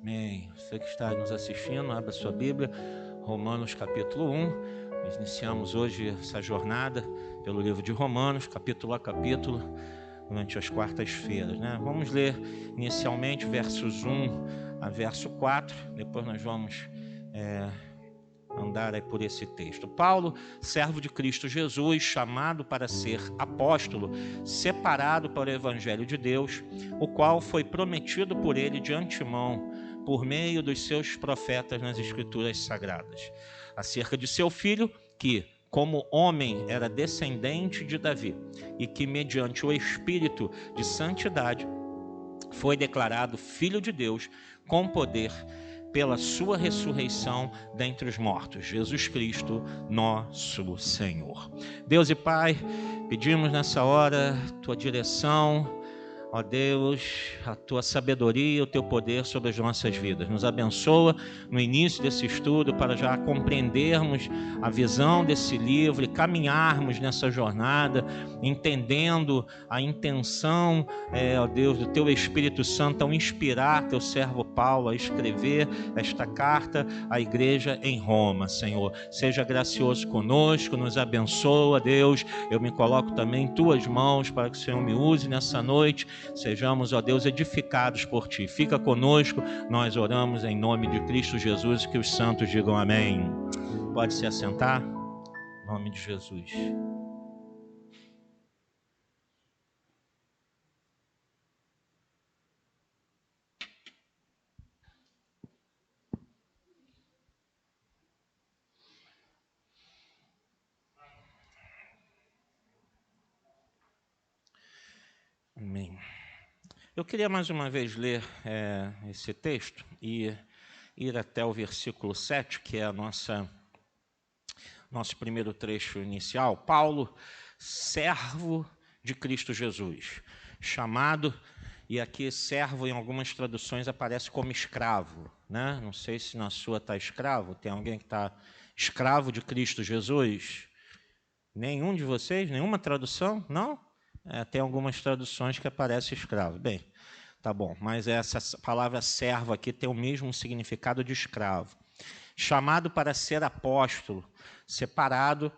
Amém. Você que está nos assistindo, abra sua Bíblia, Romanos capítulo 1. Nós iniciamos hoje essa jornada pelo livro de Romanos, capítulo a capítulo, durante as quartas-feiras, né? Vamos ler inicialmente versos 1 a verso 4, depois nós vamos andar aí por esse texto. Paulo, servo de Cristo Jesus, chamado para ser apóstolo, separado para o Evangelho de Deus, o qual foi prometido por ele de antemão, por meio dos seus profetas nas Escrituras Sagradas, acerca de seu filho, que, como homem, era descendente de Davi, e que, mediante o Espírito de santidade, foi declarado Filho de Deus, com poder, pela sua ressurreição dentre os mortos, Jesus Cristo, nosso Senhor. Deus e Pai, pedimos nessa hora tua direção, ó Deus, a tua sabedoria, o teu poder sobre as nossas vidas. Nos abençoa no início desse estudo para já compreendermos a visão desse livro e caminharmos nessa jornada, entendendo a intenção, ó Deus, do teu Espírito Santo ao inspirar teu servo Paulo a escrever esta carta à igreja em Roma, Senhor. Seja gracioso conosco, nos abençoa, Deus. Eu me coloco também em tuas mãos para que o Senhor me use nessa noite. Sejamos, ó Deus, edificados por Ti. Fica conosco, nós oramos em nome de Cristo Jesus, que os santos digam amém. Pode se assentar, em nome de Jesus. Amém. Eu queria mais uma vez ler esse texto e ir até o versículo 7, que é nosso primeiro trecho inicial. Paulo, servo de Cristo Jesus, chamado, e aqui servo em algumas traduções aparece como escravo, né? Não sei se na sua está escravo, tem alguém que está escravo de Cristo Jesus? Nenhum de vocês? Nenhuma tradução? Não? Tem algumas traduções que aparece escravo. Bem, tá bom, mas essa palavra servo aqui tem o mesmo significado de escravo. Chamado para ser apóstolo, separado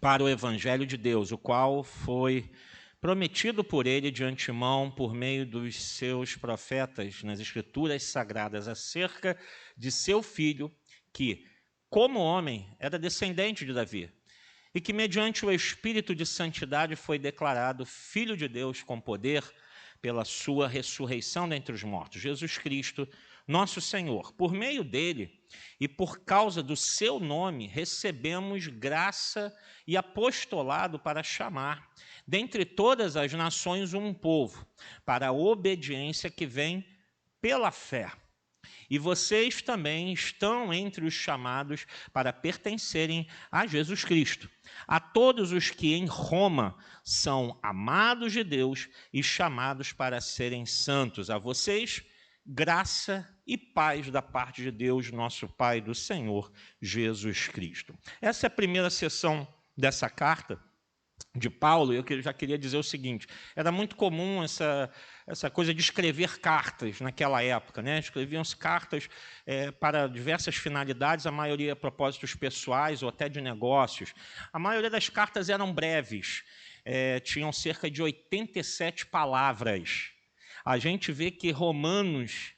para o Evangelho de Deus, o qual foi prometido por ele de antemão por meio dos seus profetas nas Escrituras Sagradas acerca de seu filho, que, como homem, era descendente de Davi, e que, mediante o Espírito de santidade, foi declarado Filho de Deus com poder pela sua ressurreição dentre os mortos, Jesus Cristo, nosso Senhor. Por meio dele e por causa do seu nome, recebemos graça e apostolado para chamar, dentre todas as nações, um povo, para a obediência que vem pela fé. E vocês também estão entre os chamados para pertencerem a Jesus Cristo. A todos os que em Roma são amados de Deus e chamados para serem santos. A vocês, graça e paz da parte de Deus, nosso Pai, do Senhor Jesus Cristo. Essa é a primeira sessão dessa carta de Paulo. Eu já queria dizer o seguinte: era muito comum essa coisa de escrever cartas naquela época, né? Escreviam-se cartas para diversas finalidades, a maioria propósitos pessoais ou até de negócios. A maioria das cartas eram breves, tinham cerca de 87 palavras. A gente vê que Romanos,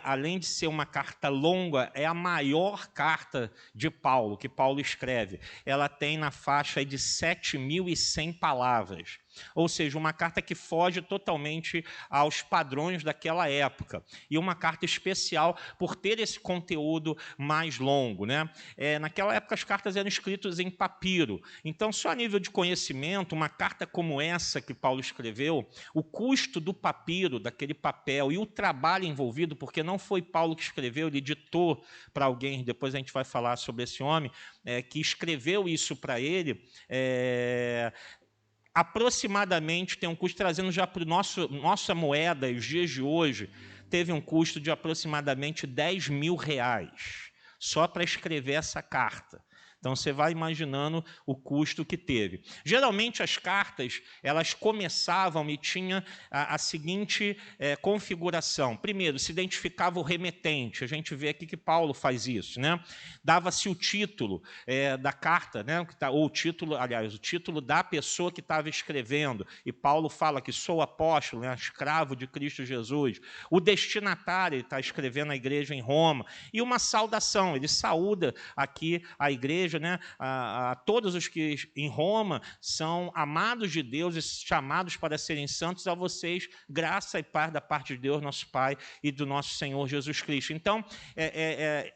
além de ser uma carta longa, é a maior carta de Paulo, que Paulo escreve. Ela tem na faixa de 7.100 palavras. Ou seja, uma carta que foge totalmente aos padrões daquela época. E uma carta especial por ter esse conteúdo mais longo, né? Naquela época as cartas eram escritas em papiro. Então, só a nível de conhecimento, uma carta como essa que Paulo escreveu, o custo do papiro, daquele papel, e o trabalho envolvido, porque não foi Paulo que escreveu, ele ditou para alguém, depois a gente vai falar sobre esse homem, que escreveu isso para ele, aproximadamente tem um custo, trazendo já para nossa moeda, os dias de hoje, teve um custo de aproximadamente R$10.000, só para escrever essa carta. Então, você vai imaginando o custo que teve. Geralmente, as cartas, elas começavam e tinha a seguinte configuração. Primeiro, se identificava o remetente. A gente vê aqui que Paulo faz isso, né? Dava-se o título da carta, né? Ou o título da pessoa que estava escrevendo. E Paulo fala que sou apóstolo, né? Escravo de Cristo Jesus. O destinatário, ele está escrevendo a igreja em Roma. E uma saudação, ele saúda aqui a igreja, né, a todos os que em Roma são amados de Deus e chamados para serem santos, a vocês graça e paz da parte de Deus, nosso Pai, e do nosso Senhor Jesus Cristo. Então,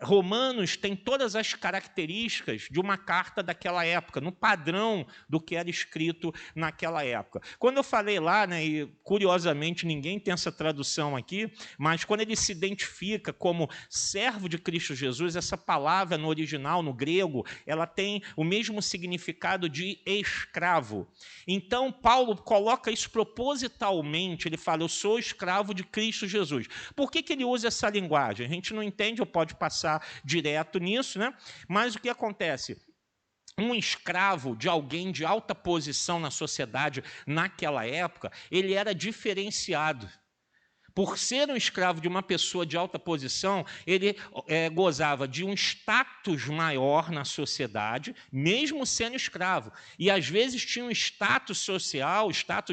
Romanos tem todas as características de uma carta daquela época, no padrão do que era escrito naquela época. Quando eu falei lá, né, e curiosamente ninguém tem essa tradução aqui, mas quando ele se identifica como servo de Cristo Jesus, essa palavra no original, no grego, ela tem o mesmo significado de escravo. Então, Paulo coloca isso propositalmente, ele fala, eu sou escravo de Cristo Jesus. Por que ele usa essa linguagem? A gente não entende, ou pode passar direto nisso, né? Mas o que acontece? Um escravo de alguém de alta posição na sociedade naquela época, ele era diferenciado. Por ser um escravo de uma pessoa de alta posição, ele gozava de um status maior na sociedade, mesmo sendo escravo. E, às vezes, tinha um status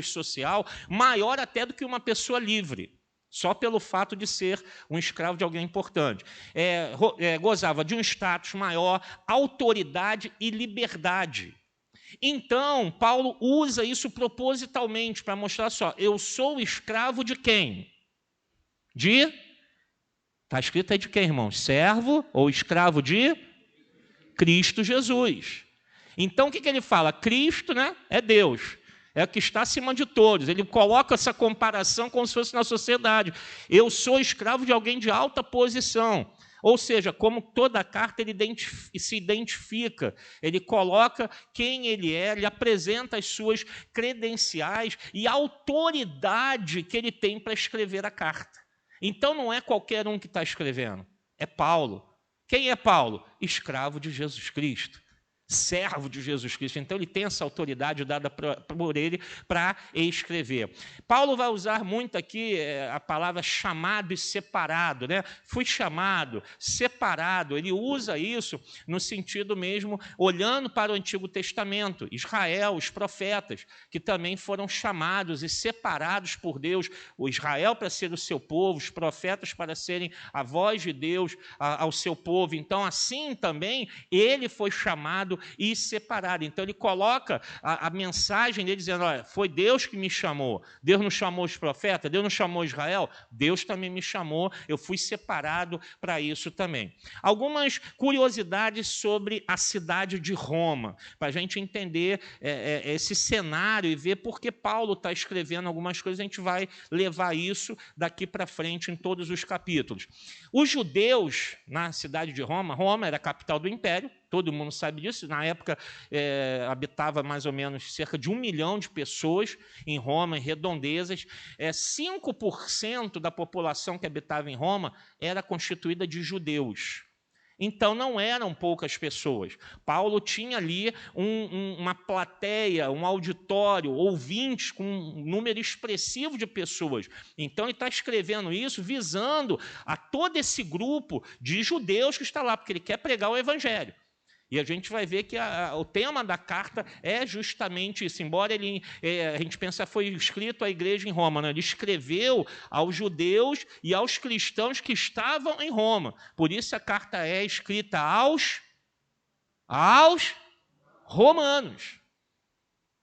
social maior até do que uma pessoa livre, só pelo fato de ser um escravo de alguém importante. Gozava de um status maior, autoridade e liberdade. Então, Paulo usa isso propositalmente para mostrar só, eu sou escravo de quem? Está escrito aí de quem, irmãos? Servo ou escravo de Cristo Jesus. Então, o que ele fala? Cristo, né, é Deus, é o que está acima de todos. Ele coloca essa comparação como se fosse na sociedade. Eu sou escravo de alguém de alta posição. Ou seja, como toda carta, ele se identifica, ele coloca quem ele é, ele apresenta as suas credenciais e a autoridade que ele tem para escrever a carta. Então, não é qualquer um que está escrevendo, é Paulo. Quem é Paulo? Escravo de Jesus Cristo, servo de Jesus Cristo. Então, ele tem essa autoridade dada por ele para escrever. Paulo vai usar muito aqui a palavra chamado e separado, né? Fui chamado, separado. Ele usa isso no sentido mesmo, olhando para o Antigo Testamento. Israel, os profetas, que também foram chamados e separados por Deus. O Israel para ser o seu povo, os profetas para serem a voz de Deus ao seu povo. Então, assim também, ele foi chamado e separado. Então, ele coloca a mensagem dele dizendo, olha, foi Deus que me chamou. Deus não chamou os profetas, Deus não chamou Israel, Deus também me chamou, eu fui separado para isso também. Algumas curiosidades sobre a cidade de Roma, para a gente entender esse cenário e ver por que Paulo está escrevendo algumas coisas, a gente vai levar isso daqui para frente em todos os capítulos. Os judeus na cidade de Roma, Roma era a capital do império, todo mundo sabe disso. Na época, habitava mais ou menos cerca de 1 milhão de pessoas em Roma, em redondezas. 5% da população que habitava em Roma era constituída de judeus. Então, não eram poucas pessoas. Paulo tinha ali uma plateia, um auditório, ouvintes com um número expressivo de pessoas. Então, ele está escrevendo isso visando a todo esse grupo de judeus que está lá, porque ele quer pregar o evangelho. E a gente vai ver que o tema da carta é justamente isso. Embora a gente pense que foi escrito à igreja em Roma, né? Ele escreveu aos judeus e aos cristãos que estavam em Roma. Por isso a carta é escrita aos romanos.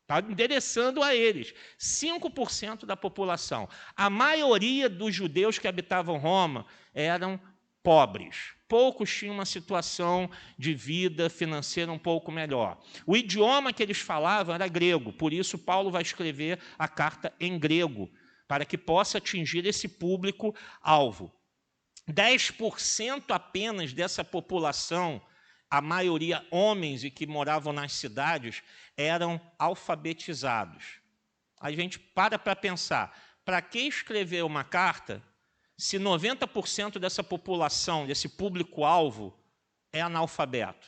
Está endereçando a eles. 5% da população. A maioria dos judeus que habitavam Roma eram pobres. Poucos tinham uma situação de vida financeira um pouco melhor. O idioma que eles falavam era grego, por isso Paulo vai escrever a carta em grego, para que possa atingir esse público-alvo. 10% apenas dessa população, a maioria homens e que moravam nas cidades, eram alfabetizados. A gente para pensar, para que escrever uma carta se 90% dessa população, desse público-alvo, é analfabeto?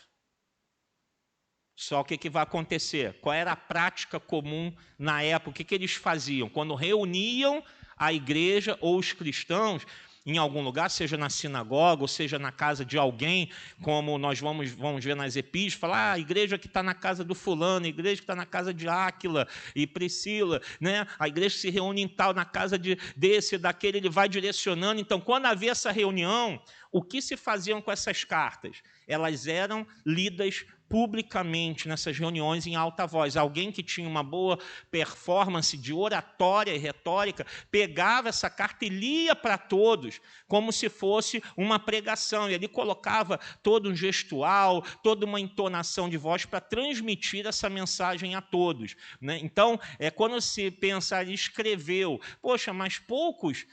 Só que vai acontecer? Qual era a prática comum na época? O que eles faziam? Quando reuniam a igreja ou os cristãos em algum lugar, seja na sinagoga, ou seja na casa de alguém, como nós vamos ver nas epístolas, falar, a igreja que está na casa do fulano, a igreja que está na casa de Áquila e Priscila, né? A igreja se reúne em tal, na casa desse, daquele, ele vai direcionando. Então, quando havia essa reunião, o que se faziam com essas cartas? Elas eram lidas publicamente nessas reuniões em alta voz. Alguém que tinha uma boa performance de oratória e retórica pegava essa carta e lia para todos, como se fosse uma pregação. E ele colocava todo um gestual, toda uma entonação de voz para transmitir essa mensagem a todos, né? Então, quando se pensa, ele escreveu, poxa, mas poucos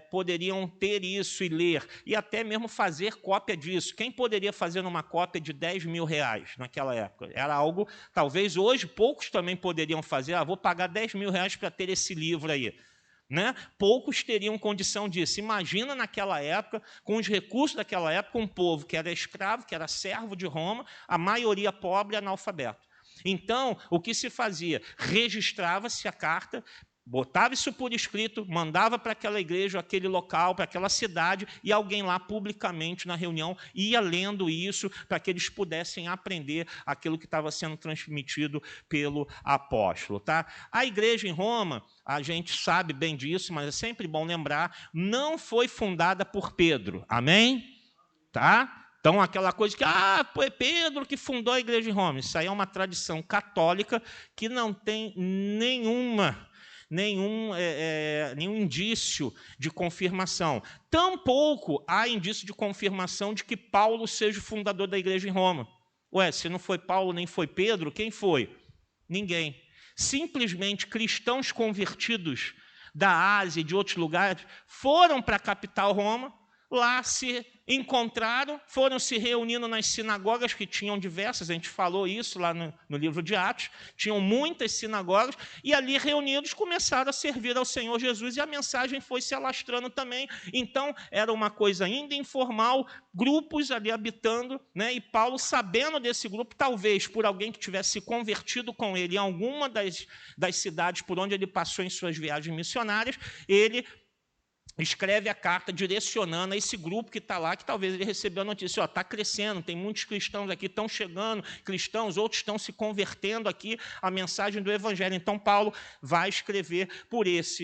poderiam ter isso e ler, e até mesmo fazer cópia disso. Quem poderia fazer uma cópia de 10 mil reais naquela época? Era algo, talvez hoje, poucos também poderiam fazer, vou pagar 10 mil reais para ter esse livro aí. Né? Poucos teriam condição disso. Imagina naquela época, com os recursos daquela época, um povo que era escravo, que era servo de Roma, a maioria pobre e analfabeto. Então, o que se fazia? Registrava-se a carta, botava isso por escrito, mandava para aquela igreja, aquele local, para aquela cidade, e alguém lá publicamente na reunião ia lendo isso para que eles pudessem aprender aquilo que estava sendo transmitido pelo apóstolo. Tá? A igreja em Roma, a gente sabe bem disso, mas é sempre bom lembrar, não foi fundada por Pedro. Amém? Tá? Então, aquela coisa que, foi Pedro que fundou a igreja em Roma. Isso aí é uma tradição católica que não tem nenhum indício de confirmação. Tampouco há indício de confirmação de que Paulo seja o fundador da igreja em Roma. Se não foi Paulo nem foi Pedro, quem foi? Ninguém. Simplesmente cristãos convertidos da Ásia e de outros lugares foram para a capital Roma, lá se encontraram, foram se reunindo nas sinagogas, que tinham diversas, a gente falou isso lá no livro de Atos, tinham muitas sinagogas, e ali reunidos começaram a servir ao Senhor Jesus, e a mensagem foi se alastrando também. Então, era uma coisa ainda informal, grupos ali habitando, né? E Paulo, sabendo desse grupo, talvez por alguém que tivesse se convertido com ele em alguma das cidades por onde ele passou em suas viagens missionárias, ele escreve a carta direcionando a esse grupo que está lá, que talvez ele recebeu a notícia, está crescendo, tem muitos cristãos aqui, estão chegando cristãos, outros estão se convertendo aqui à mensagem do Evangelho. Então, Paulo vai escrever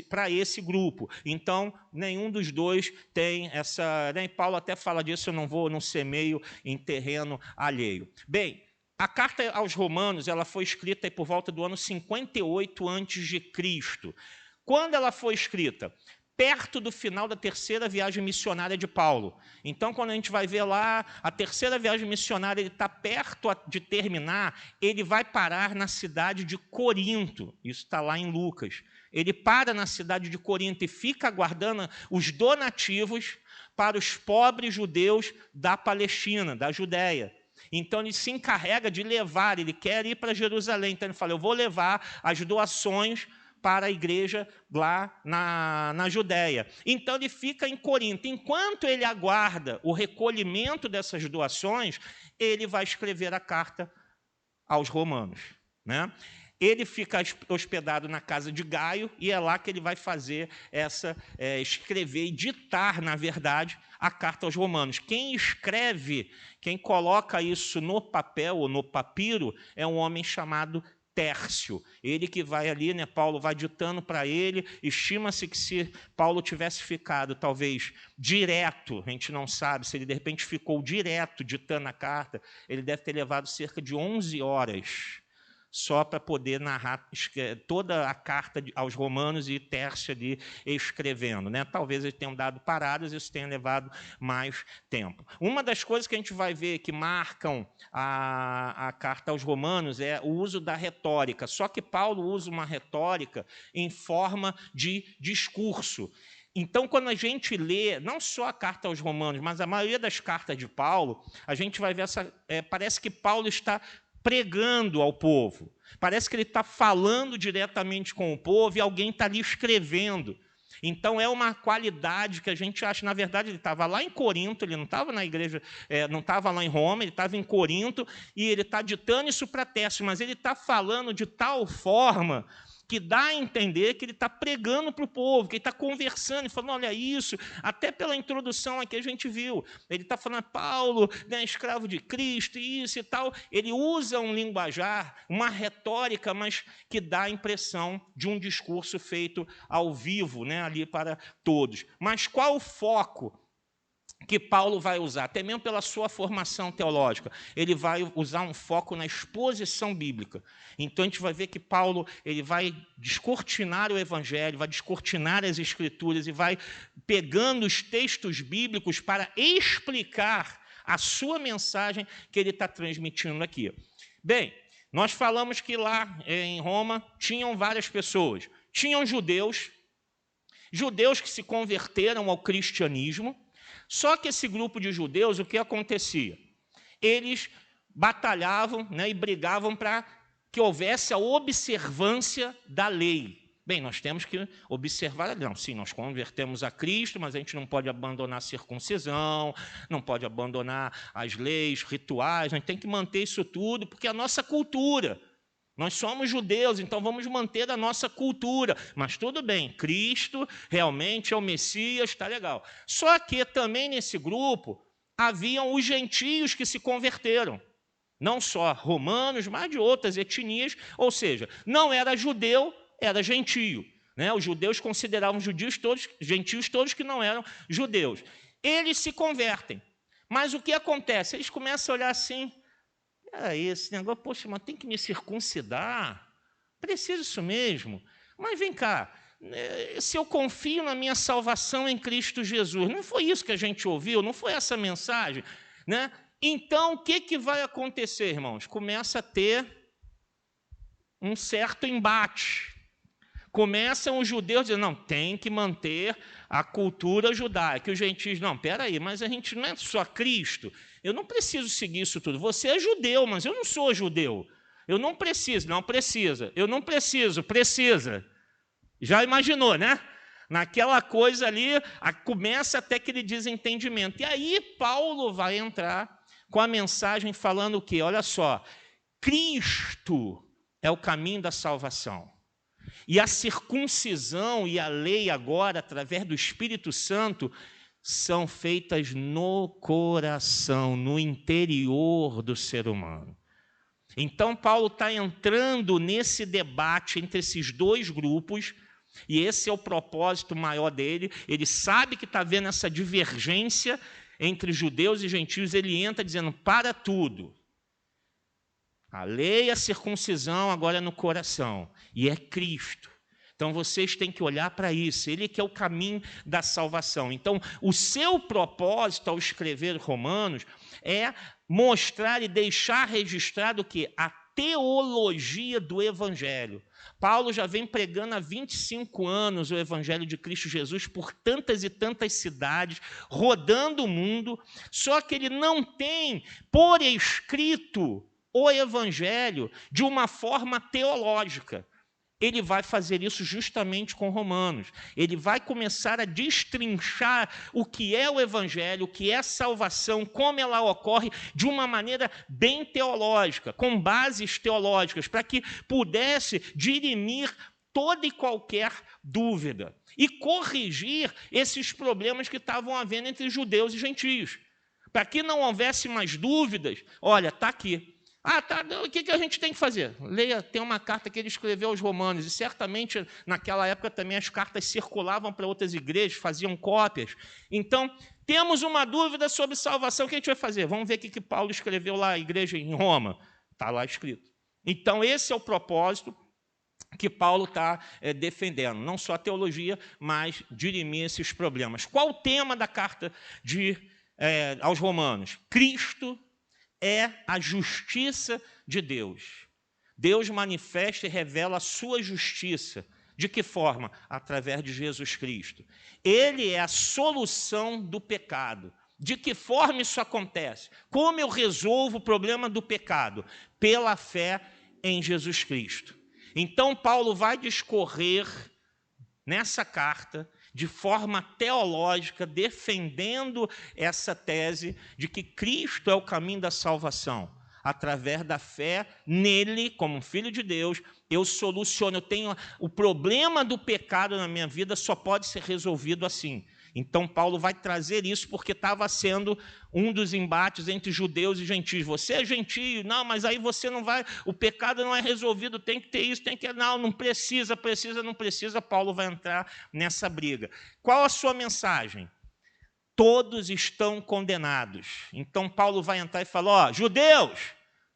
para esse grupo. Então, nenhum dos dois tem essa... Né? Paulo até fala disso, eu não semeio em terreno alheio. Bem, a carta aos Romanos ela foi escrita por volta do ano 58 a.C. Quando ela foi escrita? Perto do final da terceira viagem missionária de Paulo. Então, quando a gente vai ver lá, a terceira viagem missionária, ele está perto de terminar, ele vai parar na cidade de Corinto. Isso está lá em Lucas. Ele para na cidade de Corinto e fica aguardando os donativos para os pobres judeus da Palestina, da Judéia. Então, ele se encarrega de levar, ele quer ir para Jerusalém. Então, ele fala, eu vou levar as doações para a igreja lá na Judéia. Então, ele fica em Corinto. Enquanto ele aguarda o recolhimento dessas doações, ele vai escrever a carta aos romanos, né? Ele fica hospedado na casa de Gaio, e é lá que ele vai fazer escrever e ditar, na verdade, a carta aos romanos. Quem escreve, quem coloca isso no papel ou no papiro, é um homem chamado Tércio. Ele que vai ali, né, Paulo vai ditando para ele, estima-se que se Paulo tivesse ficado, talvez, direto, a gente não sabe, se ele de repente ficou direto ditando a carta, ele deve ter levado cerca de 11 horas só para poder narrar toda a carta aos romanos e Tércio ali escrevendo, né? Talvez eles tenham dado paradas e isso tenha levado mais tempo. Uma das coisas que a gente vai ver que marcam a carta aos romanos é o uso da retórica, só que Paulo usa uma retórica em forma de discurso. Então, quando a gente lê, não só a carta aos romanos, mas a maioria das cartas de Paulo, a gente vai ver parece que Paulo está pregando ao povo. Parece que ele está falando diretamente com o povo e alguém está ali escrevendo. Então, é uma qualidade que a gente acha, na verdade, ele estava lá em Corinto, ele não estava na igreja, não estava lá em Roma, ele estava em Corinto, e ele está ditando isso para Tércio, mas ele está falando de tal forma que dá a entender que ele está pregando para o povo, que ele está conversando, e falando, olha isso, até pela introdução aqui a gente viu, ele está falando, Paulo, né, escravo de Cristo, isso e tal, ele usa um linguajar, uma retórica, mas que dá a impressão de um discurso feito ao vivo, né, ali para todos. Mas qual o foco que Paulo vai usar, até mesmo pela sua formação teológica? Ele vai usar um foco na exposição bíblica. Então, a gente vai ver que Paulo ele vai descortinar o Evangelho, vai descortinar as Escrituras e vai pegando os textos bíblicos para explicar a sua mensagem que ele está transmitindo aqui. Bem, nós falamos que lá em Roma tinham várias pessoas. Tinham judeus que se converteram ao cristianismo. Só que esse grupo de judeus, o que acontecia? Eles batalhavam, né, e brigavam para que houvesse a observância da lei. Bem, nós temos que observar a lei. Não, sim, nós convertemos a Cristo, mas a gente não pode abandonar a circuncisão, não pode abandonar as leis, rituais, a gente tem que manter isso tudo, porque é a nossa cultura. Nós somos judeus, então vamos manter a nossa cultura. Mas tudo bem, Cristo realmente é o Messias, está legal. Só que também nesse grupo haviam os gentios que se converteram. Não só romanos, mas de outras etnias. Ou seja, não era judeu, era gentio. Né? Os judeus consideravam gentios todos que não eram judeus. Eles se convertem. Mas o que acontece? Eles começam a olhar assim... esse negócio, poxa, mas tem que me circuncidar? Preciso isso mesmo? Mas vem cá, se eu confio na minha salvação em Cristo Jesus, não foi isso que a gente ouviu? Não foi essa mensagem? Né? Então, o que vai acontecer, irmãos? Começa a ter um certo embate. Começam os judeus dizendo, não, tem que manter a cultura judaica. E os gentios, não, peraí, mas a gente não é só Cristo. Eu não preciso seguir isso tudo. Você é judeu, mas eu não sou judeu. Eu não preciso, não precisa. Eu não preciso, precisa. Já imaginou, né? Naquela coisa ali, começa até aquele desentendimento. E aí Paulo vai entrar com a mensagem falando o quê? Olha só, Cristo é o caminho da salvação. E a circuncisão e a lei agora, através do Espírito Santo, são feitas no coração, no interior do ser humano. Então, Paulo está entrando nesse debate entre esses dois grupos, e esse é o propósito maior dele. Ele sabe que está vendo essa divergência entre judeus e gentios, ele entra dizendo, para tudo. A lei e a circuncisão agora é no coração, e é Cristo. Então, vocês têm que olhar para isso, ele que é o caminho da salvação. Então, o seu propósito ao escrever Romanos é mostrar e deixar registrado o quê? A teologia do Evangelho. Paulo já vem pregando há 25 anos o Evangelho de Cristo Jesus por tantas e tantas cidades, rodando o mundo, só que ele não tem por escrito o Evangelho de uma forma teológica. Ele vai fazer isso justamente com Romanos. Ele vai começar a destrinchar o que é o Evangelho, o que é a salvação, como ela ocorre de uma maneira bem teológica, com bases teológicas, para que pudesse dirimir toda e qualquer dúvida e corrigir esses problemas que estavam havendo entre judeus e gentios. Para que não houvesse mais dúvidas, olha, está aqui. Tá, o que a gente tem que fazer? Leia, tem uma carta que ele escreveu aos romanos, e certamente naquela época também as cartas circulavam para outras igrejas, faziam cópias. Então, temos uma dúvida sobre salvação, o que a gente vai fazer? Vamos ver o que Paulo escreveu lá, a igreja em Roma. Está lá escrito. Então, esse é o propósito que Paulo está defendendo, não só a teologia, mas dirimir esses problemas. Qual o tema da carta aos romanos? Cristo é a justiça de Deus. Deus manifesta e revela a sua justiça. De que forma? Através de Jesus Cristo. Ele é a solução do pecado. De que forma isso acontece? Como eu resolvo o problema do pecado? Pela fé em Jesus Cristo. Então, Paulo vai discorrer nessa carta de forma teológica, defendendo essa tese de que Cristo é o caminho da salvação. Através da fé nele, como filho de Deus, eu soluciono, eu tenho o problema do pecado na minha vida, só pode ser resolvido assim. Então, Paulo vai trazer isso porque estava sendo um dos embates entre judeus e gentios. Você é gentio, não, mas aí você não vai, o pecado não é resolvido, tem que ter isso, tem que... Não precisa, não precisa. Paulo vai entrar nessa briga. Qual a sua mensagem? Todos estão condenados. Então, Paulo vai entrar e falar, judeus,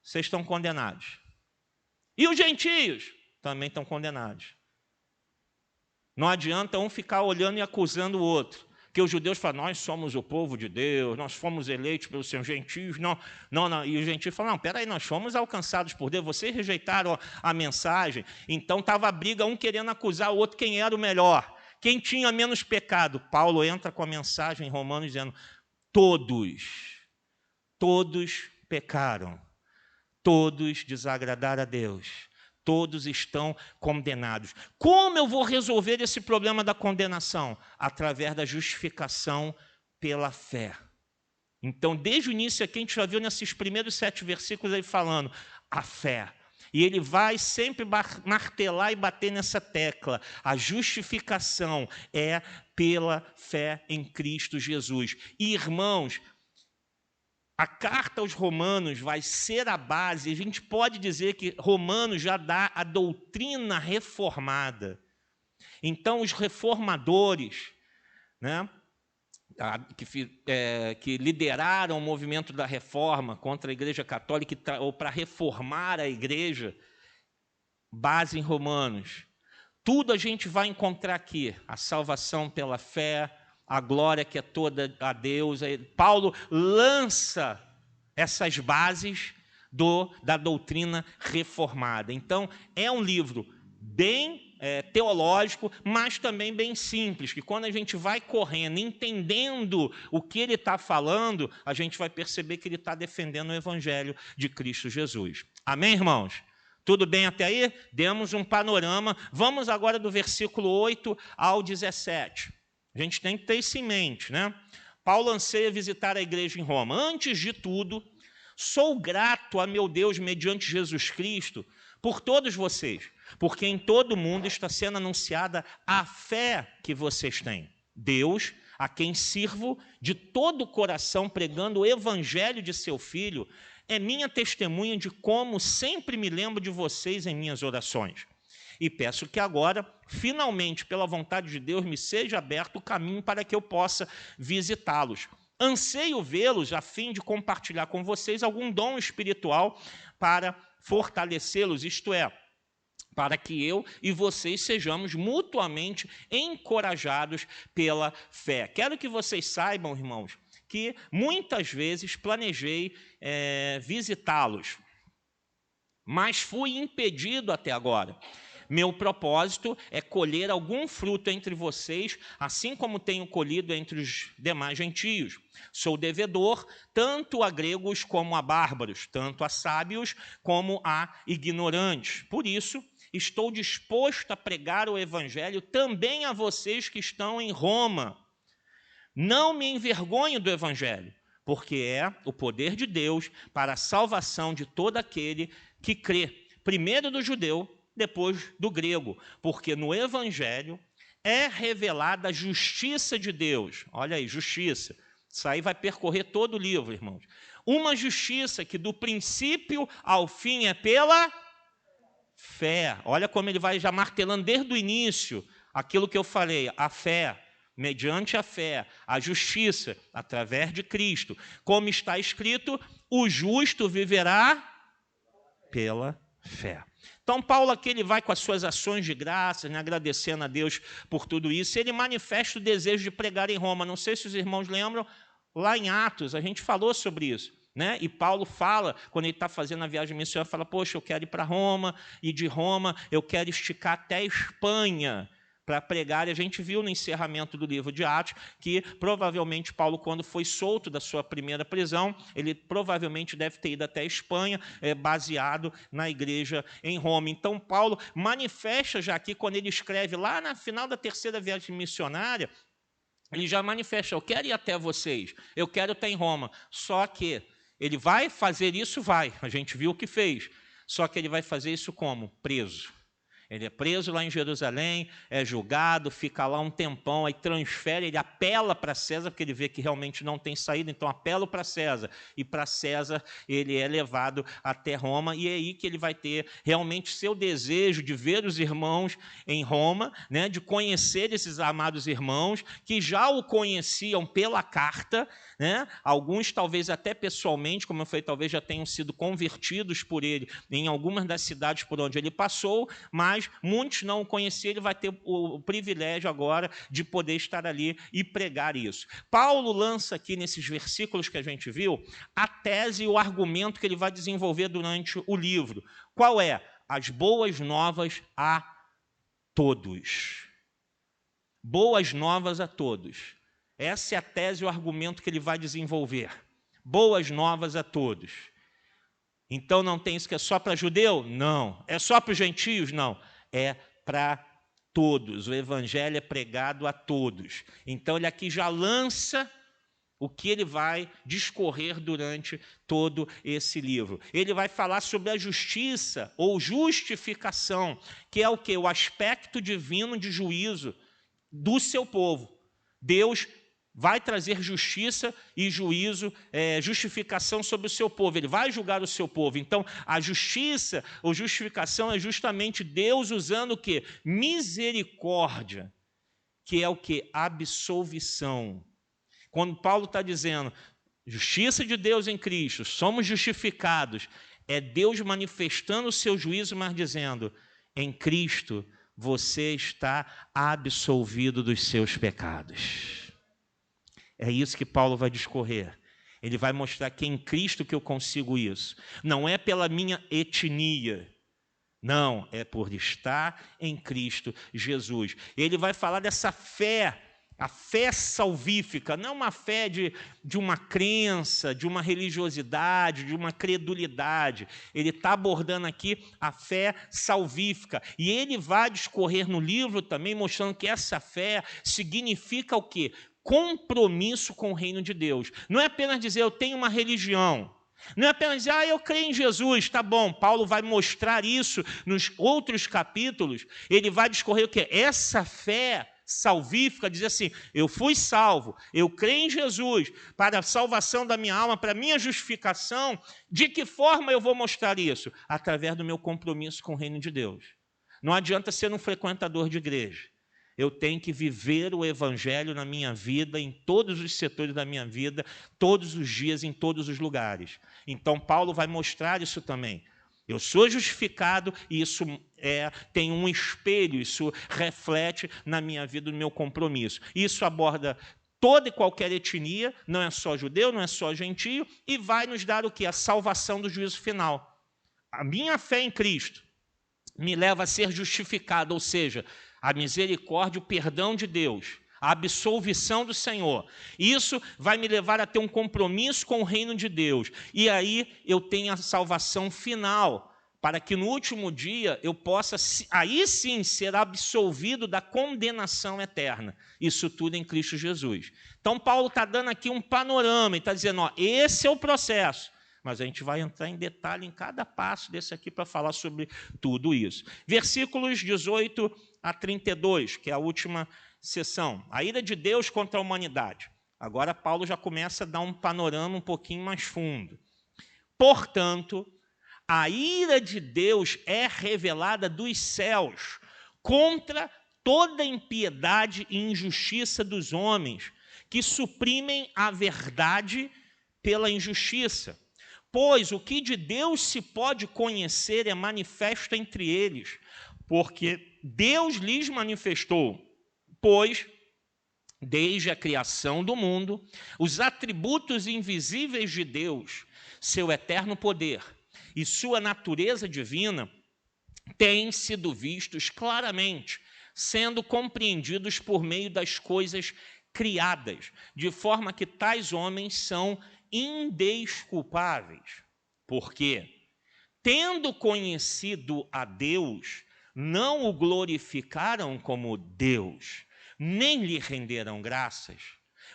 vocês estão condenados. E os gentios também estão condenados. Não adianta um ficar olhando e acusando o outro. Porque os judeus falam, nós somos o povo de Deus, nós fomos eleitos pelos seus gentios. Não. E os gentios falam, não, peraí, nós fomos alcançados por Deus, vocês rejeitaram a mensagem. Então estava a briga, um querendo acusar o outro quem era o melhor, quem tinha menos pecado. Paulo entra com a mensagem em Romanos dizendo, todos pecaram, todos desagradaram a Deus. Todos estão condenados. Como eu vou resolver esse problema da condenação? Através da justificação pela fé. Então, desde o início aqui, a gente já viu nesses primeiros 7 versículos aí falando a fé. E ele vai sempre martelar e bater nessa tecla. A justificação é pela fé em Cristo Jesus. E, irmãos, a carta aos Romanos vai ser a base, a gente pode dizer que Romanos já dá a doutrina reformada. Então, os reformadores, né, que lideraram o movimento da reforma contra a Igreja Católica, ou para reformar a Igreja, base em Romanos. Tudo a gente vai encontrar aqui, a salvação pela fé, a glória que é toda a Deus. Paulo lança essas bases da doutrina reformada. Então, é um livro bem teológico, mas também bem simples, que quando a gente vai correndo, entendendo o que ele está falando, a gente vai perceber que ele está defendendo o Evangelho de Cristo Jesus. Amém, irmãos? Tudo bem até aí? Demos um panorama. Vamos agora do versículo 8 ao 17. A gente tem que ter isso em mente, né? Paulo anseia visitar a igreja em Roma. Antes de tudo, sou grato a meu Deus mediante Jesus Cristo por todos vocês, porque em todo o mundo está sendo anunciada a fé que vocês têm. Deus, a quem sirvo de todo o coração pregando o evangelho de seu Filho, é minha testemunha de como sempre me lembro de vocês em minhas orações. E peço que agora, finalmente, pela vontade de Deus, me seja aberto o caminho para que eu possa visitá-los. Anseio vê-los a fim de compartilhar com vocês algum dom espiritual para fortalecê-los, isto é, para que eu e vocês sejamos mutuamente encorajados pela fé. Quero que vocês saibam, irmãos, que muitas vezes planejei visitá-los, mas fui impedido até agora. Meu propósito é colher algum fruto entre vocês, assim como tenho colhido entre os demais gentios. Sou devedor tanto a gregos como a bárbaros, tanto a sábios como a ignorantes. Por isso, estou disposto a pregar o evangelho também a vocês que estão em Roma. Não me envergonho do evangelho, porque é o poder de Deus para a salvação de todo aquele que crê, primeiro do judeu, depois do grego, porque no evangelho é revelada a justiça de Deus. Olha aí, justiça. Isso aí vai percorrer todo o livro, irmãos. Uma justiça que do princípio ao fim é pela fé. Olha como ele vai já martelando desde o início aquilo que eu falei, a fé, mediante a fé, a justiça, através de Cristo. Como está escrito, o justo viverá pela fé. Então, Paulo aqui ele vai com as suas ações de graça, né, agradecendo a Deus por tudo isso. Ele manifesta o desejo de pregar em Roma. Não sei se os irmãos lembram, lá em Atos, a gente falou sobre isso, né? E Paulo fala, quando ele está fazendo a viagem missionária, fala, poxa, eu quero ir para Roma, e de Roma eu quero esticar até a Espanha, para pregar. E a gente viu no encerramento do livro de Atos que provavelmente Paulo, quando foi solto da sua primeira prisão, ele provavelmente deve ter ido até a Espanha, baseado na igreja em Roma. Então Paulo manifesta já aqui, quando ele escreve lá no final da terceira viagem missionária, ele já manifesta: eu quero ir até vocês, eu quero estar em Roma. Só que ele vai fazer isso, a gente viu o que fez, só que ele vai fazer isso como? Preso. Ele é preso lá em Jerusalém, é julgado, fica lá um tempão, aí transfere, ele apela para César, porque ele vê que realmente não tem saída, então apela para César. E para César ele é levado até Roma, e é aí que ele vai ter realmente seu desejo de ver os irmãos em Roma, né, de conhecer esses amados irmãos, que já o conheciam pela carta, né, alguns talvez até pessoalmente, como eu falei, talvez já tenham sido convertidos por ele em algumas das cidades por onde ele passou, mas muitos não o conheciam. Ele vai ter o privilégio agora de poder estar ali e pregar isso. Paulo lança aqui nesses versículos que a gente viu a tese e o argumento que ele vai desenvolver durante o livro. Qual é? As boas novas a todos. Boas novas a todos. Essa é a tese e o argumento que ele vai desenvolver. Boas novas a todos. Então não tem isso que é só para judeu? Não. É só para os gentios? Não. É para todos. O evangelho é pregado a todos. Então ele aqui já lança o que ele vai discorrer durante todo esse livro. Ele vai falar sobre a justiça ou justificação, que é o quê? O aspecto divino de juízo do seu povo. Deus vai trazer justiça e juízo, justificação sobre o seu povo. Ele vai julgar o seu povo. Então, a justiça ou justificação é justamente Deus usando o quê? Misericórdia, que é o quê? Absolvição. Quando Paulo está dizendo justiça de Deus em Cristo, somos justificados, é Deus manifestando o seu juízo, mas dizendo: em Cristo você está absolvido dos seus pecados. É isso que Paulo vai discorrer. Ele vai mostrar que é em Cristo que eu consigo isso. Não é pela minha etnia. Não, é por estar em Cristo Jesus. Ele vai falar dessa fé, a fé salvífica, não uma fé de uma crença, de uma religiosidade, de uma credulidade. Ele está abordando aqui a fé salvífica. E ele vai discorrer no livro também, mostrando que essa fé significa o quê? Compromisso com o reino de Deus. Não é apenas dizer eu tenho uma religião. Não é apenas dizer eu creio em Jesus. Tá bom, Paulo vai mostrar isso nos outros capítulos. Ele vai discorrer o quê? Essa fé salvífica, dizer assim: eu fui salvo, eu creio em Jesus para a salvação da minha alma, para a minha justificação. De que forma eu vou mostrar isso? Através do meu compromisso com o reino de Deus. Não adianta ser um frequentador de igreja. Eu tenho que viver o evangelho na minha vida, em todos os setores da minha vida, todos os dias, em todos os lugares. Então, Paulo vai mostrar isso também. Eu sou justificado e isso tem um espelho, isso reflete na minha vida, no meu compromisso. Isso aborda toda e qualquer etnia, não é só judeu, não é só gentio, e vai nos dar o quê? A salvação do juízo final. A minha fé em Cristo me leva a ser justificado, ou seja, a misericórdia, o perdão de Deus, a absolvição do Senhor. Isso vai me levar a ter um compromisso com o reino de Deus. E aí eu tenho a salvação final, para que no último dia eu possa, aí sim, ser absolvido da condenação eterna. Isso tudo em Cristo Jesus. Então Paulo está dando aqui um panorama e está dizendo, esse é o processo. Mas a gente vai entrar em detalhe em cada passo desse aqui para falar sobre tudo isso. Versículos 18 a 32, que é a última sessão. A ira de Deus contra a humanidade. Agora Paulo já começa a dar um panorama um pouquinho mais fundo. Portanto, a ira de Deus é revelada dos céus contra toda impiedade e injustiça dos homens, que suprimem a verdade pela injustiça. Pois o que de Deus se pode conhecer é manifesto entre eles, porque Deus lhes manifestou, pois, desde a criação do mundo, os atributos invisíveis de Deus, seu eterno poder e sua natureza divina, têm sido vistos claramente, sendo compreendidos por meio das coisas criadas, de forma que tais homens são indesculpáveis. Porque, tendo conhecido a Deus, não o glorificaram como Deus, nem lhe renderam graças,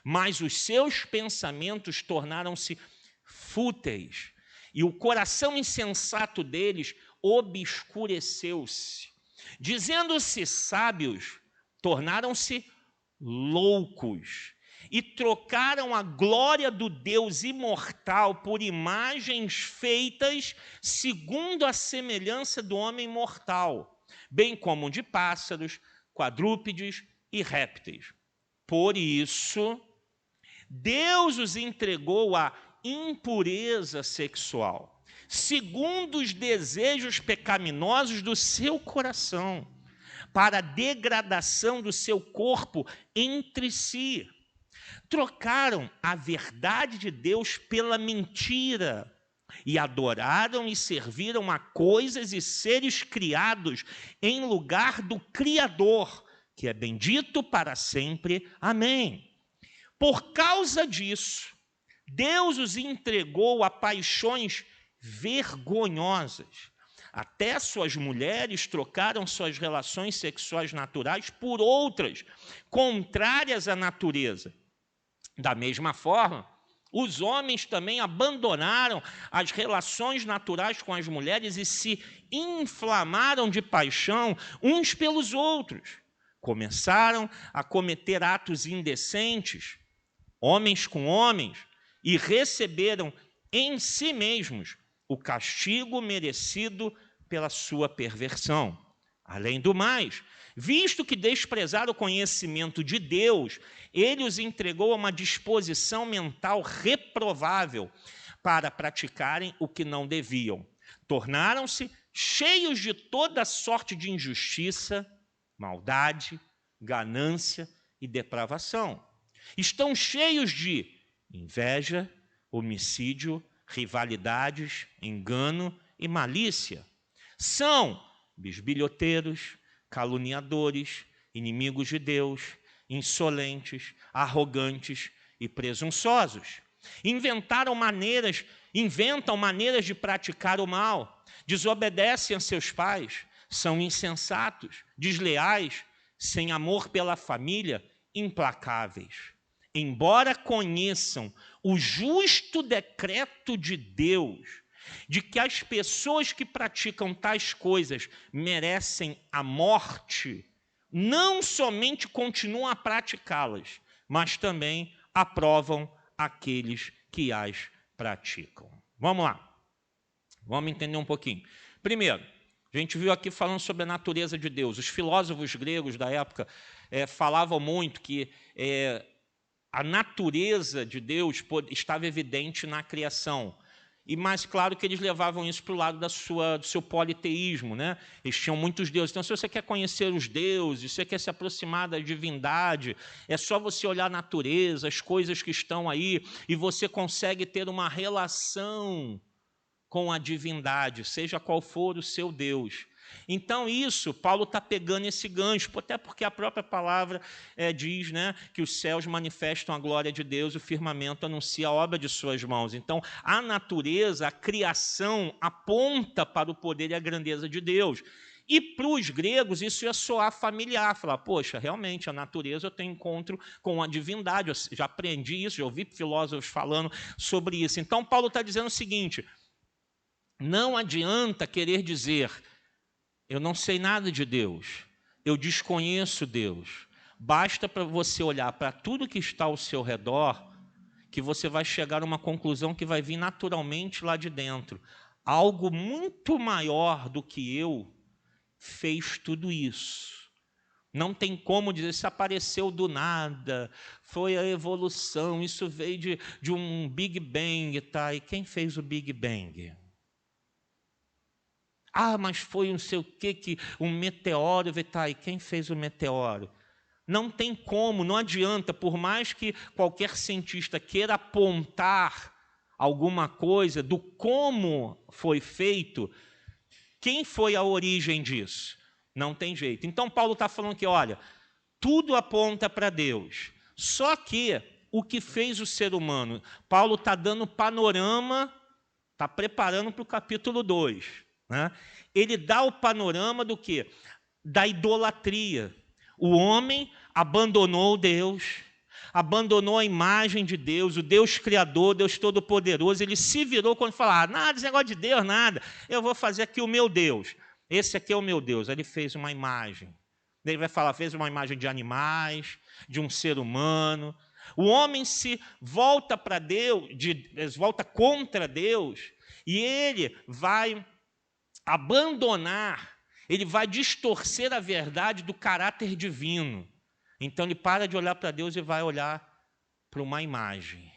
mas os seus pensamentos tornaram-se fúteis, e o coração insensato deles obscureceu-se. Dizendo-se sábios, tornaram-se loucos, e trocaram a glória do Deus imortal por imagens feitas segundo a semelhança do homem mortal, bem como de pássaros, quadrúpedes e répteis. Por isso, Deus os entregou à impureza sexual, segundo os desejos pecaminosos do seu coração, para a degradação do seu corpo entre si. Trocaram a verdade de Deus pela mentira e adoraram e serviram a coisas e seres criados em lugar do Criador, que é bendito para sempre. Amém. Por causa disso, Deus os entregou a paixões vergonhosas. Até suas mulheres trocaram suas relações sexuais naturais por outras, contrárias à natureza. Da mesma forma, os homens também abandonaram as relações naturais com as mulheres e se inflamaram de paixão uns pelos outros. Começaram a cometer atos indecentes, homens com homens, e receberam em si mesmos o castigo merecido pela sua perversão. Além do mais, visto que desprezaram o conhecimento de Deus, ele os entregou a uma disposição mental reprovável para praticarem o que não deviam. Tornaram-se cheios de toda sorte de injustiça, maldade, ganância e depravação. Estão cheios de inveja, homicídio, rivalidades, engano e malícia. São bisbilhoteiros, caluniadores, inimigos de Deus, insolentes, arrogantes e presunçosos. Inventam maneiras de praticar o mal, desobedecem a seus pais, são insensatos, desleais, sem amor pela família, implacáveis. Embora conheçam o justo decreto de Deus, de que as pessoas que praticam tais coisas merecem a morte, não somente continuam a praticá-las, mas também aprovam aqueles que as praticam. Vamos lá, vamos entender um pouquinho. Primeiro, a gente viu aqui falando sobre a natureza de Deus. Os filósofos gregos da época falavam muito que a natureza de Deus estava evidente na criação. E mais claro que eles levavam isso para o lado do seu politeísmo, né? Eles tinham muitos deuses. Então, se você quer conhecer os deuses, se você quer se aproximar da divindade, é só você olhar a natureza, as coisas que estão aí, e você consegue ter uma relação com a divindade, seja qual for o seu Deus. Então, isso, Paulo está pegando esse gancho, até porque a própria palavra diz, né, que os céus manifestam a glória de Deus, o firmamento anuncia a obra de suas mãos. Então, a natureza, a criação, aponta para o poder e a grandeza de Deus. E para os gregos isso ia soar familiar, falar, poxa, realmente, a natureza eu tenho encontro com a divindade, eu já aprendi isso, já ouvi filósofos falando sobre isso. Então, Paulo está dizendo o seguinte, não adianta querer dizer, eu não sei nada de Deus, eu desconheço Deus. Basta para você olhar para tudo que está ao seu redor, que você vai chegar a uma conclusão que vai vir naturalmente lá de dentro. Algo muito maior do que eu fez tudo isso. Não tem como dizer, isso apareceu do nada, foi a evolução, isso veio de um Big Bang, tá? E quem fez o Big Bang? Ah, mas foi não sei o que um meteoro, tá? E quem fez o meteoro? Não tem como, não adianta, por mais que qualquer cientista queira apontar alguma coisa do como foi feito, quem foi a origem disso? Não tem jeito. Então, Paulo está falando que, olha, tudo aponta para Deus. Só que o que fez o ser humano? Paulo está dando panorama, está preparando para o capítulo 2. Né? Ele dá o panorama do quê? Da idolatria. O homem abandonou Deus, abandonou a imagem de Deus, o Deus Criador, Deus Todo-Poderoso. Ele se virou quando falava, nada, esse negócio de Deus, nada. Eu vou fazer aqui o meu Deus. Esse aqui é o meu Deus. Aí ele fez uma imagem. Ele vai falar, fez uma imagem de animais, de um ser humano. O homem se volta para Deus, volta contra Deus, e ele vai abandonar, ele vai distorcer a verdade do caráter divino. Então ele para de olhar para Deus e vai olhar para uma imagem.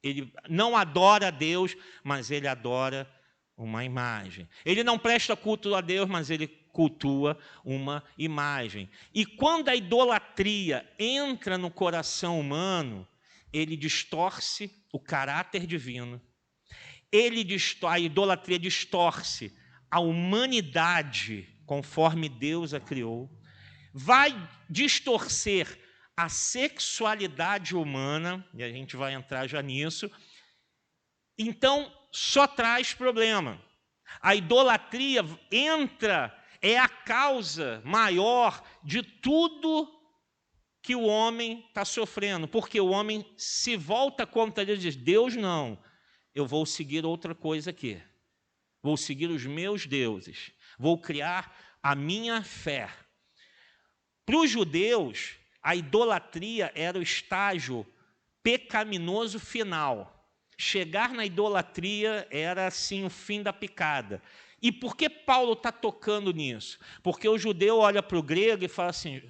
Ele não adora a Deus, mas ele adora uma imagem. Ele não presta culto a Deus, mas ele cultua uma imagem. E quando a idolatria entra no coração humano, ele distorce o caráter divino. A idolatria distorce a humanidade conforme Deus a criou. Vai distorcer a sexualidade humana, e a gente vai entrar já nisso. Então, só traz problema. A idolatria é a causa maior de tudo que o homem está sofrendo, porque o homem se volta contra Deus e diz, Deus não, eu vou seguir outra coisa aqui, vou seguir os meus deuses, vou criar a minha fé. Para os judeus, a idolatria era o estágio pecaminoso final. Chegar na idolatria era assim o fim da picada. E por que Paulo está tocando nisso? Porque o judeu olha para o grego e fala assim,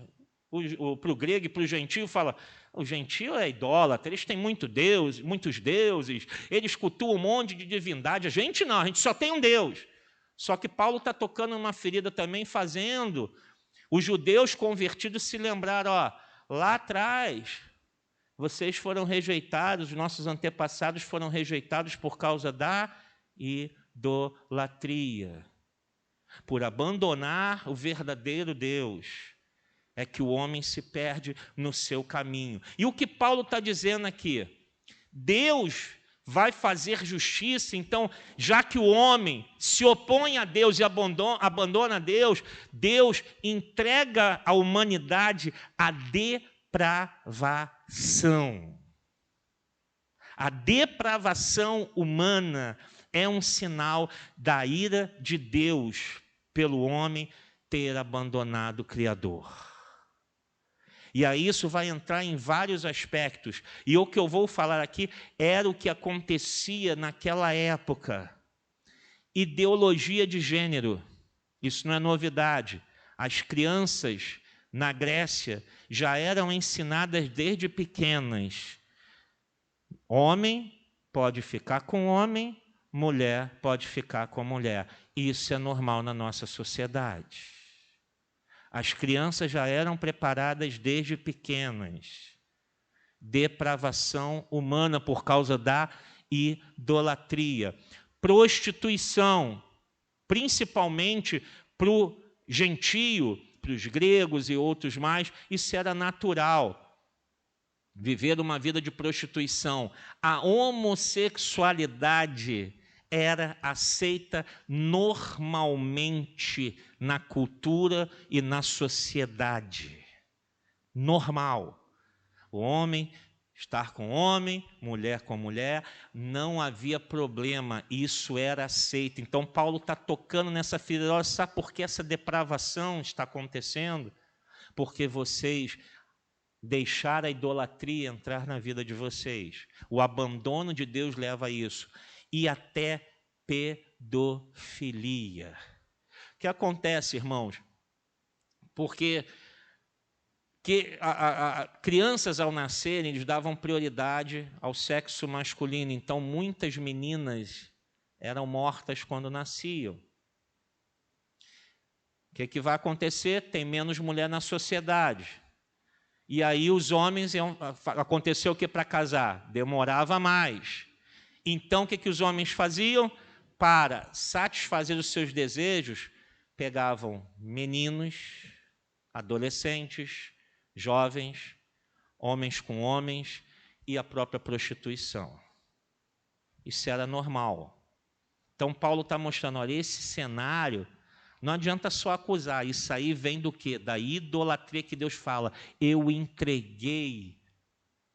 para o grego e para o gentio fala, o gentio é idólatra, eles têm muitos deuses, eles cultuam um monte de divindade, a gente não, a gente só tem um Deus. Só que Paulo está tocando uma ferida também, fazendo os judeus convertidos se lembraram, lá atrás, vocês foram rejeitados, os nossos antepassados foram rejeitados por causa da idolatria. Por abandonar o verdadeiro Deus, é que o homem se perde no seu caminho. E o que Paulo está dizendo aqui? Deus vai fazer justiça, então, já que o homem se opõe a Deus e abandona a Deus, Deus entrega à humanidade a depravação. A depravação humana é um sinal da ira de Deus pelo homem ter abandonado o Criador. E aí isso vai entrar em vários aspectos. E o que eu vou falar aqui era o que acontecia naquela época. Ideologia de gênero. Isso não é novidade. As crianças na Grécia já eram ensinadas desde pequenas. Homem pode ficar com homem, mulher pode ficar com mulher. Isso é normal na nossa sociedade. As crianças já eram preparadas desde pequenas. Depravação humana por causa da idolatria. Prostituição, principalmente para o gentio, para os gregos e outros mais, isso era natural. Viver uma vida de prostituição. A homossexualidade era aceita normalmente na cultura e na sociedade. Normal. O homem estar com homem, mulher com mulher, não havia problema, isso era aceito. Então Paulo está tocando nessa ferida. Sabe por que essa depravação está acontecendo? Porque vocês deixaram a idolatria entrar na vida de vocês. O abandono de Deus leva a isso. E até pedofilia. O que acontece, irmãos? Porque crianças, ao nascerem, eles davam prioridade ao sexo masculino. Então, muitas meninas eram mortas quando nasciam. O que vai acontecer? Tem menos mulher na sociedade. E aí os homens aconteceu o que para casar? Demorava mais. Então, o que os homens faziam? Para satisfazer os seus desejos, pegavam meninos, adolescentes, jovens, homens com homens e a própria prostituição. Isso era normal. Então, Paulo está mostrando, olha, esse cenário, não adianta só acusar, isso aí vem do quê? Da idolatria que Deus fala, eu entreguei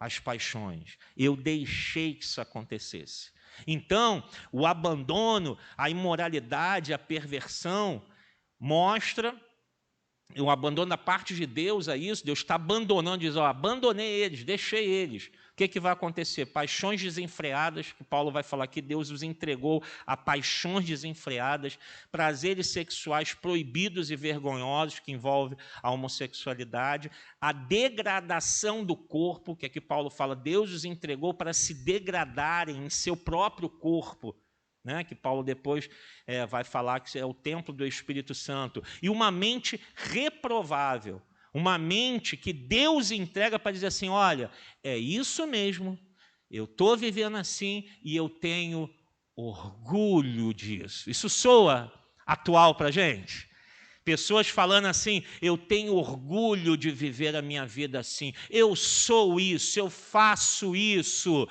as paixões, eu deixei que isso acontecesse. Então, o abandono, a imoralidade, a perversão, mostra o abandono da parte de Deus a isso. Deus está abandonando, diz, ó, abandonei eles, deixei eles. O que vai acontecer? Paixões desenfreadas, que Paulo vai falar que Deus os entregou a paixões desenfreadas, prazeres sexuais proibidos e vergonhosos, que envolve a homossexualidade, a degradação do corpo, que aqui Paulo fala, Deus os entregou para se degradarem em seu próprio corpo, né, que Paulo depois vai falar que é o templo do Espírito Santo, e uma mente reprovável, uma mente que Deus entrega para dizer assim, olha, é isso mesmo, eu estou vivendo assim e eu tenho orgulho disso. Isso soa atual para a gente? Pessoas falando assim, eu tenho orgulho de viver a minha vida assim, eu sou isso, eu faço isso.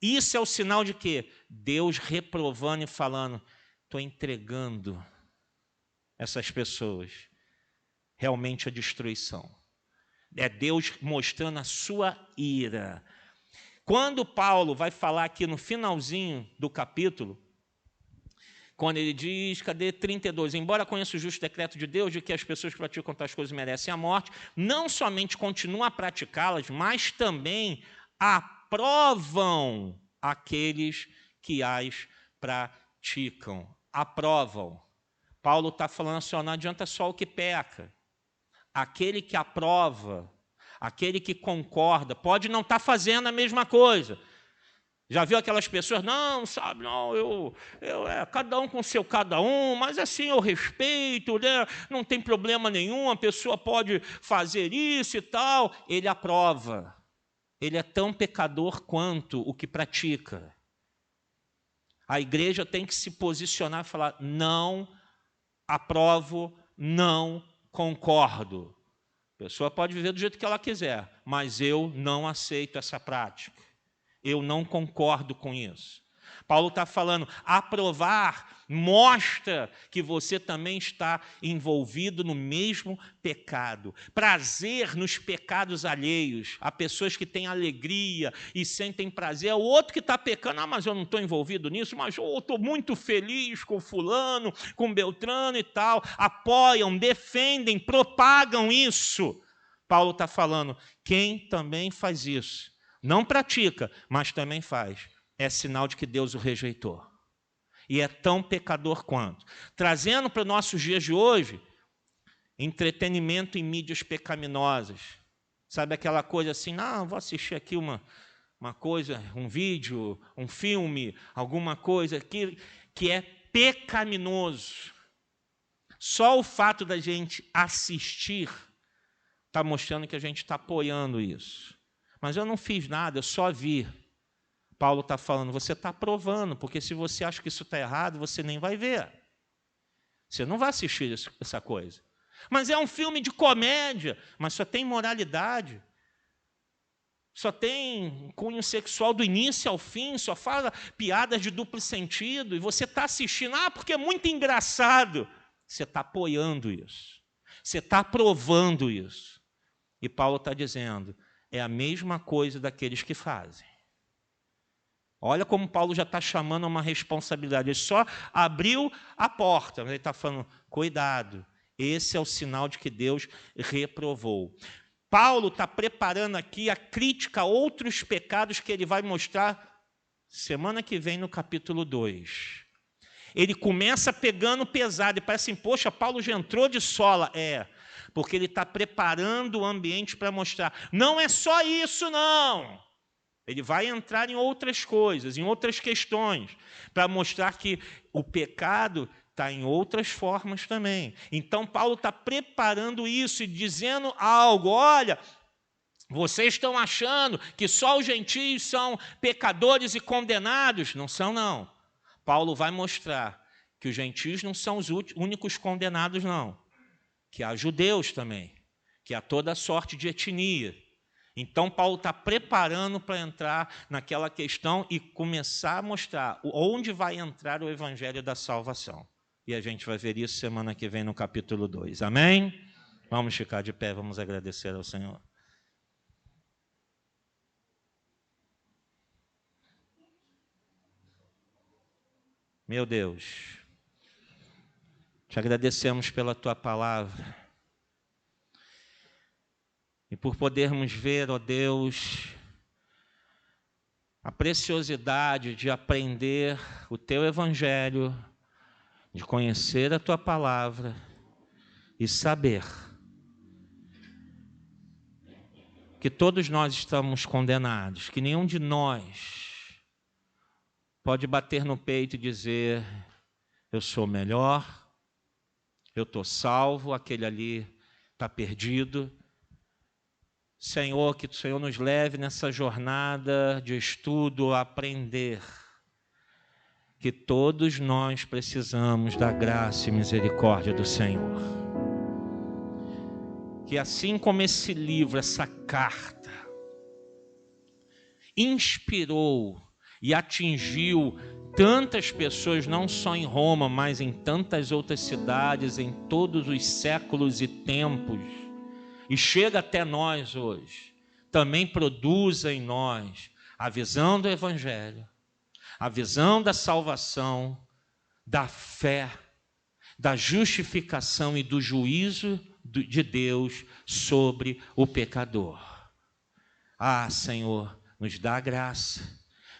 Isso é o sinal de quê? Deus reprovando e falando, estou entregando essas pessoas realmente à destruição. É Deus mostrando a sua ira. Quando Paulo vai falar aqui no finalzinho do capítulo, quando ele diz, cadê 32? Embora conheça o justo decreto de Deus de que as pessoas que praticam tais coisas merecem a morte, não somente continuam a praticá-las, mas também aprovam aqueles que as praticam. Aprovam. Paulo está falando assim, ó, não adianta só o que peca. Aquele que aprova, aquele que concorda, pode não estar fazendo a mesma coisa. Já viu aquelas pessoas, não, sabe, não, cada um com seu cada um, mas assim eu respeito, né? Não tem problema nenhum, a pessoa pode fazer isso e tal. Ele aprova. Ele é tão pecador quanto o que pratica. A igreja tem que se posicionar e falar, não aprovo, não concordo. A pessoa pode viver do jeito que ela quiser, mas eu não aceito essa prática. Eu não concordo com isso. Paulo está falando, aprovar mostra que você também está envolvido no mesmo pecado. Prazer nos pecados alheios. Há pessoas que têm alegria e sentem prazer. O outro que está pecando, mas eu não estou envolvido nisso, mas eu estou muito feliz com fulano, com Beltrano e tal. Apoiam, defendem, propagam isso. Paulo está falando, quem também faz isso, não pratica, mas também faz, é sinal de que Deus o rejeitou. E é tão pecador quanto. Trazendo para os nossos dias de hoje, entretenimento em mídias pecaminosas. Sabe aquela coisa assim, vou assistir aqui uma coisa, um vídeo, um filme, alguma coisa que é pecaminoso. Só o fato da gente assistir está mostrando que a gente está apoiando isso. Mas eu não fiz nada, eu só vi. Paulo está falando, você está aprovando, porque se você acha que isso está errado, você nem vai ver. Você não vai assistir essa coisa. Mas é um filme de comédia, mas só tem moralidade. Só tem cunho sexual do início ao fim, só fala piadas de duplo sentido, e você está assistindo, porque é muito engraçado. Você está apoiando isso. Você está aprovando isso. E Paulo está dizendo, é a mesma coisa daqueles que fazem. Olha como Paulo já está chamando a uma responsabilidade. Ele só abriu a porta, mas ele está falando, cuidado, esse é o sinal de que Deus reprovou. Paulo está preparando aqui a crítica a outros pecados que ele vai mostrar semana que vem no capítulo 2. Ele começa pegando pesado e parece assim, poxa, Paulo já entrou de sola. Porque ele está preparando o ambiente para mostrar. Não é só isso, não. Ele vai entrar em outras coisas, em outras questões, para mostrar que o pecado está em outras formas também. Então, Paulo está preparando isso e dizendo algo. Olha, vocês estão achando que só os gentios são pecadores e condenados? Não são, não. Paulo vai mostrar que os gentios não são os únicos condenados, não. Que há judeus também, que há toda sorte de etnia. Então, Paulo está preparando para entrar naquela questão e começar a mostrar onde vai entrar o evangelho da salvação. E a gente vai ver isso semana que vem no capítulo 2. Amém? Vamos ficar de pé, vamos agradecer ao Senhor. Meu Deus, te agradecemos pela tua palavra e por podermos ver, ó Deus, a preciosidade de aprender o teu evangelho, de conhecer a tua palavra e saber que todos nós estamos condenados, que nenhum de nós pode bater no peito e dizer: eu sou melhor, eu estou salvo, aquele ali está perdido. Senhor, que o Senhor nos leve nessa jornada de estudo a aprender que todos nós precisamos da graça e misericórdia do Senhor. Que assim como esse livro, essa carta, inspirou e atingiu tantas pessoas, não só em Roma, mas em tantas outras cidades, em todos os séculos e tempos, e chega até nós hoje, também produza em nós a visão do Evangelho, a visão da salvação, da fé, da justificação e do juízo de Deus sobre o pecador. Ah, Senhor, nos dá graça,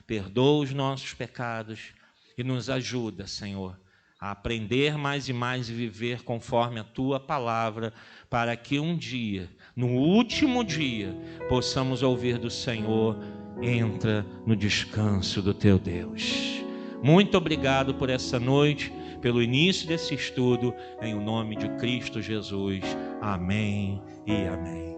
perdoa os nossos pecados e nos ajuda, Senhor, a aprender mais e mais e viver conforme a Tua palavra, para que um dia, no último dia, possamos ouvir do Senhor: entra no descanso do Teu Deus. Muito obrigado por essa noite, pelo início desse estudo, em o nome de Cristo Jesus. Amém e amém.